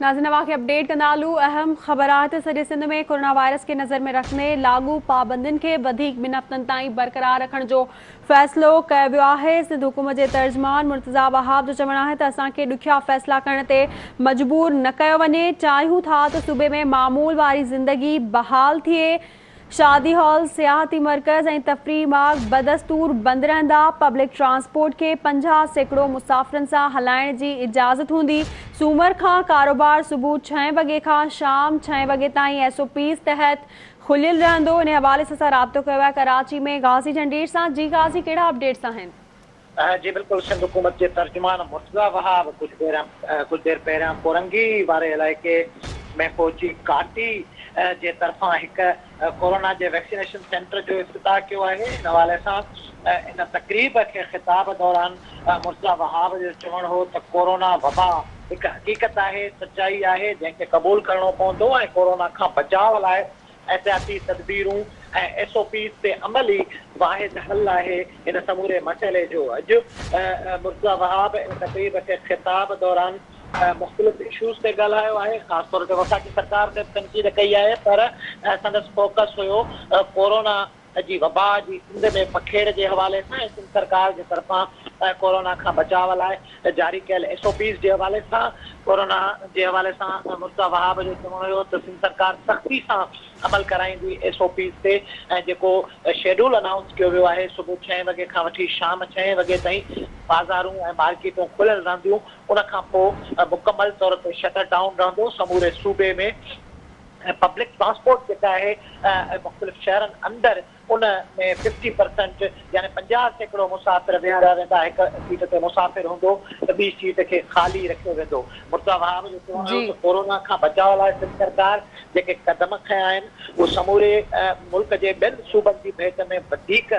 नाज़रीन वाक़ई अपडेट कंदालू अहम ख़बरात सॼे सिंध में कोरोना वायरस के नज़र में रखने लागू पाबंदियुनि खे वधीक 2 हफ़्तनि ताईं बरक़रार रखण जो फ़ैसिलो कयो वियो आहे। सिंध हुकूमत जे तर्जुमान मुर्तज़ा वहाब जो चवणु आहे त असांखे ॾुखिया फ़ैसिला करण ते मजबूर न कयो वञे। चाहियूं था त सूबे में मामूल वारी ज़िंदगी बहाल थिए। शादी हॉल, सियाहती मरकज़ ऐं तफ़रीह बाग बदस्तूर बंदि रहंदा। पब्लिक ट्रांसपोर्ट खे 50% मुसाफ़िरनि सां हलाइण जी इजाज़त हूंदी। सूमर खां कारोबार सुबुह 6 वॻे खां शाम 6 वॻे ताईं SOPs तहत खुलियल रहंदो। इन हवाले सां असां राब्तो कयो आहे कराची में गाज़ी जंडीर सां। जी गाज़ी, कहिड़ा अपडेट्स आहिनि? जी बिल्कुल, सिंध हुकूमत के तर्जुमान मुर्तज़ा वहाब कुछ देर पहिरियां कोरंगी वारे इलाइक़े में पहुची काटी जे तरफ़ां हिकु कोरोना जे वैक्सीनेशन सेंटर जो इफ़्तिताह कयो आहे। इन हवाले सां इन तक़रीब के ख़िताब दौरान मुर्तज़ा वहाब जो चवणु हो त कोरोना वबा हिकु हक़ीक़त आहे, सचाई आहे, जंहिंखे क़बूल करणो पवंदो ऐं कोरोना खां बचाव लाइ एहतियाती तदबीरूं ऐं SOPs ते अमल ई वाहिद हल आहे इन समूरे मसइले जो। अॼु मुर्तज़ा वहाब इन तक़रीब के ख़िताब दौरान मुख़्तलिफ़ इशूज़ ते ॻाल्हायो आहे। ख़ासि तौर ते वफ़ाक़ी सरकार ते तनक़ीद कई आहे, पर संदसि फोकस हुयो कोरोना जी वबा जी सिंध में पखेड़ जे हवाले सां ऐं सिंध सरकार जे तरफ़ां कोरोना खां बचाव लाइ जारी कयल SOPs जे हवाले सां। कोरोना जे हवाले सां मुर्तज़ा वहाब जो चवणु हुयो त सिंध सरकार सख़्ती सां अमल कराईंदी SOPs ते ऐं जेको शेड्यूल अनाउंस कयो वियो आहे सुबुह 6 वॻे खां वठी शाम 6 वॻे ताईं बाज़ारूं ऐं मार्केटूं खुलियल रहंदियूं। उन खां पोइ मुकमल तौर ते शटर डाउन रहंदो समूरे सूबे में। पब्लिक ट्रांसपोर्ट जेका आहे मुख़्तलिफ़ शहरनि अंदरि उन में 50% यानी 50% मुसाफ़िर वेहारिया वेंदा। हिकु सीट ते मुसाफ़िर हूंदो त ॿी सीट खे ख़ाली रखियो वेंदो। मुर्तज़ा वहाब जो चवणु हुयो त कोरोना खां बचाव लाइ सिंध सरकार जेके क़दम खयां आहिनि उहे समूरे मुल्क जे ॿियनि सूबनि जी भेट में वधीक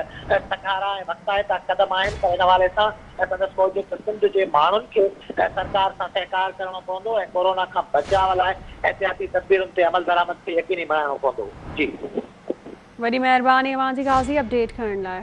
सकारा ऐं वक़्ताइता क़दम आहिनि। पर इन हवाले सां संदसि मौजूद त सिंध जे माण्हुनि खे सरकार सां सहकार करणो पवंदो ऐं कोरोना खां बचाव लाइ एहतियाती तदबीरुनि ते अमल दरामद खे यकीनी बणाइणो पवंदो। जी वॾी महिरबानी अवां जी गाज़ी अपडेट करण लाइ।